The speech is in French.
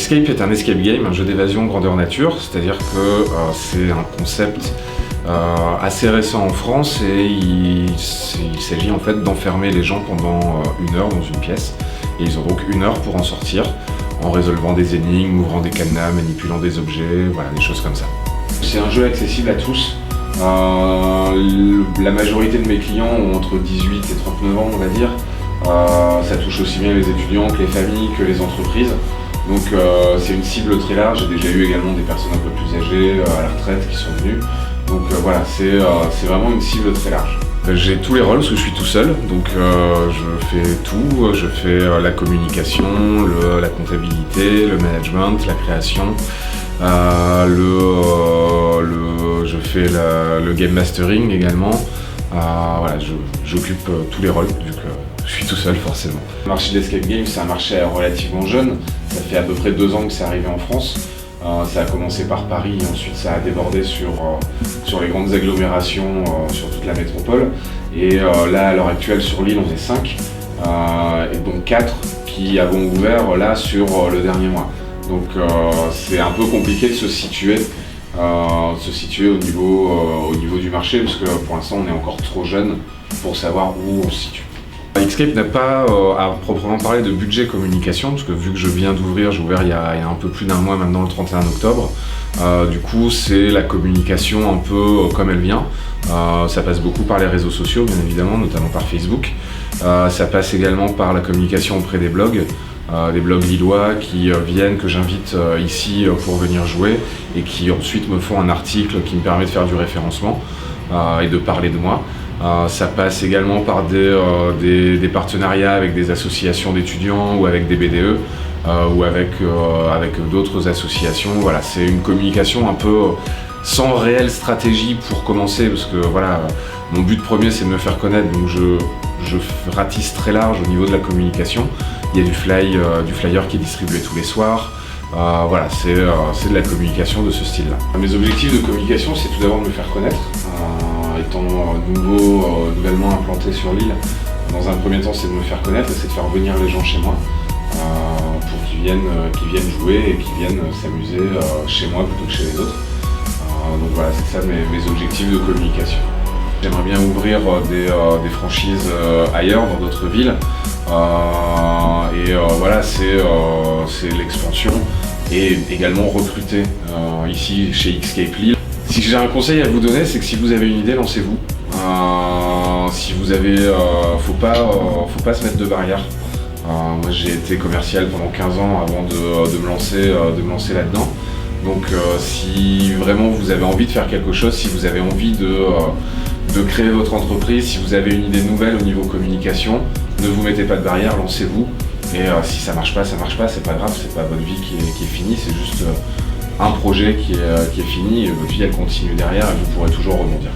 Escape est un escape game, un jeu d'évasion grandeur nature, c'est-à-dire que c'est un concept assez récent en France et il s'agit en fait d'enfermer les gens pendant 1 heure dans une pièce et ils ont donc 1 heure pour en sortir en résolvant des énigmes, ouvrant des cadenas, manipulant des objets, voilà, des choses comme ça. C'est un jeu accessible à tous. La majorité de mes clients ont entre 18 et 39 ans, on va dire. Ça touche aussi bien les étudiants que les familles, que les entreprises. Donc c'est une cible très large. J'ai déjà eu également des personnes un peu plus âgées, à la retraite, qui sont venues. Donc voilà, c'est vraiment une cible très large. J'ai tous les rôles parce que je suis tout seul, donc je fais tout. Je fais la communication, la comptabilité, le management, la création. Je fais le game mastering également. Voilà, j'occupe tous les rôles vu que je suis tout seul forcément. Le marché de l'escape game, c'est un marché relativement jeune. Ça fait à peu près 2 ans que c'est arrivé en France. Ça a commencé par Paris et ensuite ça a débordé sur les grandes agglomérations, sur toute la métropole. Et là, à l'heure actuelle, sur l'île, on est 5, et donc 4 qui avons ouvert là sur le dernier mois. Donc c'est un peu compliqué de se situer au niveau du marché, parce que pour l'instant on est encore trop jeune pour savoir où on se situe. Escape n'a pas à proprement parler de budget communication, parce que vu que je viens d'ouvrir, j'ai ouvert il y a un peu plus d'1 mois maintenant, le 31 octobre. Du coup c'est la communication un peu comme elle vient. Ça passe beaucoup par les réseaux sociaux bien évidemment, notamment par Facebook. Ça passe également par la communication auprès des blogs lillois qui viennent, que j'invite ici pour venir jouer et qui ensuite me font un article qui me permet de faire du référencement et de parler de moi. Ça passe également par des partenariats avec des associations d'étudiants ou avec des BDE ou avec d'autres associations. Voilà, c'est une communication un peu sans réelle stratégie pour commencer, parce que voilà, mon but premier c'est de me faire connaître, donc je ratisse très large au niveau de la communication. Il y a du flyer qui est distribué tous les soirs. Voilà, c'est de la communication de ce style-là. Mes objectifs de communication, c'est tout d'abord de me faire connaître. Étant nouvellement implanté sur l'île, dans un premier temps, c'est de me faire connaître et c'est de faire venir les gens chez moi pour qu'ils viennent jouer et qu'ils viennent s'amuser chez moi plutôt que chez les autres. Donc voilà, c'est ça mes objectifs de communication. J'aimerais bien ouvrir des franchises ailleurs, dans d'autres villes. Voilà, c'est l'expansion et également recruter ici chez Escape Lille. Si j'ai un conseil à vous donner, c'est que si vous avez une idée, lancez-vous. Faut pas se mettre de barrière. Moi j'ai été commercial pendant 15 ans avant de me lancer là-dedans. Donc si vraiment vous avez envie de faire quelque chose, si vous avez envie de créer votre entreprise, si vous avez une idée nouvelle au niveau communication, ne vous mettez pas de barrière, lancez-vous. Et si ça marche pas, c'est pas grave, c'est pas votre vie qui est finie, c'est juste un projet qui est fini et votre vie elle continue derrière et vous pourrez toujours rebondir.